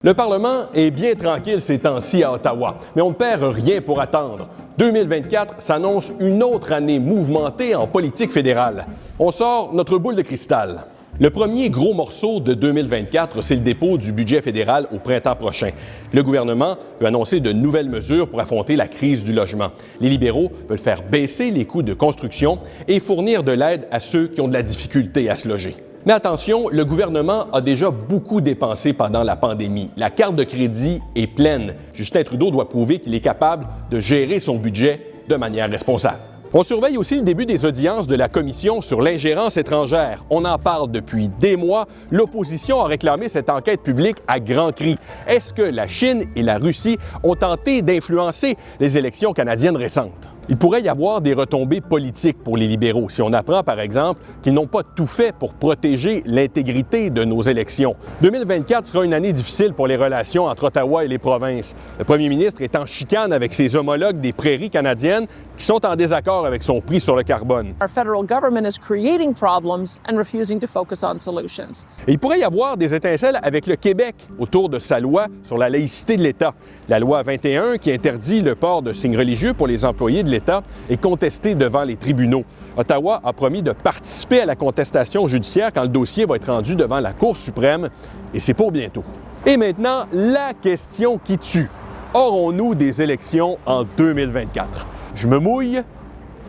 Le Parlement est bien tranquille ces temps-ci à Ottawa, mais on ne perd rien pour attendre. 2024 s'annonce une autre année mouvementée en politique fédérale. On sort notre boule de cristal. Le premier gros morceau de 2024, c'est le dépôt du budget fédéral au printemps prochain. Le gouvernement veut annoncer de nouvelles mesures pour affronter la crise du logement. Les libéraux veulent faire baisser les coûts de construction et fournir de l'aide à ceux qui ont de la difficulté à se loger. Mais attention, le gouvernement a déjà beaucoup dépensé pendant la pandémie. La carte de crédit est pleine. Justin Trudeau doit prouver qu'il est capable de gérer son budget de manière responsable. On surveille aussi le début des audiences de la Commission sur l'ingérence étrangère. On en parle depuis des mois. L'opposition a réclamé cette enquête publique à grands cris. Est-ce que la Chine et la Russie ont tenté d'influencer les élections canadiennes récentes? Il pourrait y avoir des retombées politiques pour les libéraux si on apprend, par exemple, qu'ils n'ont pas tout fait pour protéger l'intégrité de nos élections. 2024 sera une année difficile pour les relations entre Ottawa et les provinces. Le premier ministre est en chicane avec ses homologues des prairies canadiennes qui sont en désaccord avec son prix sur le carbone. Our federal government is creating problems and refusing to focus on solutions. Et il pourrait y avoir des étincelles avec le Québec autour de sa loi sur la laïcité de l'État. La loi 21 qui interdit le port de signes religieux pour les employés de l'État est contestée devant les tribunaux. Ottawa a promis de participer à la contestation judiciaire quand le dossier va être rendu devant la Cour suprême, et c'est pour bientôt. Et maintenant, la question qui tue. Aurons-nous des élections en 2024? Je me mouille?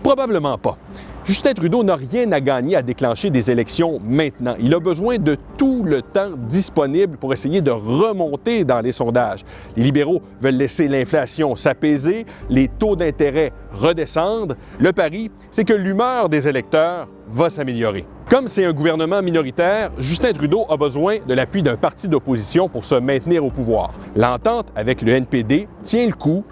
Probablement pas. Justin Trudeau n'a rien à gagner à déclencher des élections maintenant. Il a besoin de tout le temps disponible pour essayer de remonter dans les sondages. Les libéraux veulent laisser l'inflation s'apaiser, les taux d'intérêt redescendre. Le pari, c'est que l'humeur des électeurs va s'améliorer. Comme c'est un gouvernement minoritaire, Justin Trudeau a besoin de l'appui d'un parti d'opposition pour se maintenir au pouvoir. L'entente avec le NPD tient le coup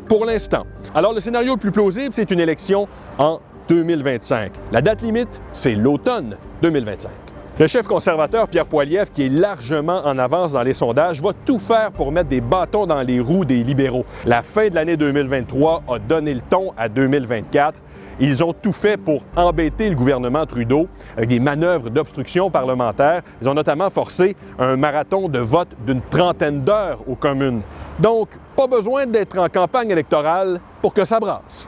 pour l'instant. Alors le scénario le plus plausible, c'est une élection en 2025. La date limite, c'est l'automne 2025. Le chef conservateur Pierre Poilievre, qui est largement en avance dans les sondages, va tout faire pour mettre des bâtons dans les roues des libéraux. La fin de l'année 2023 a donné le ton à 2024. Ils ont tout fait pour embêter le gouvernement Trudeau avec des manœuvres d'obstruction parlementaire. Ils ont notamment forcé un marathon de vote d'une trentaine d'heures aux communes. Donc, pas besoin d'être en campagne électorale pour que ça brasse.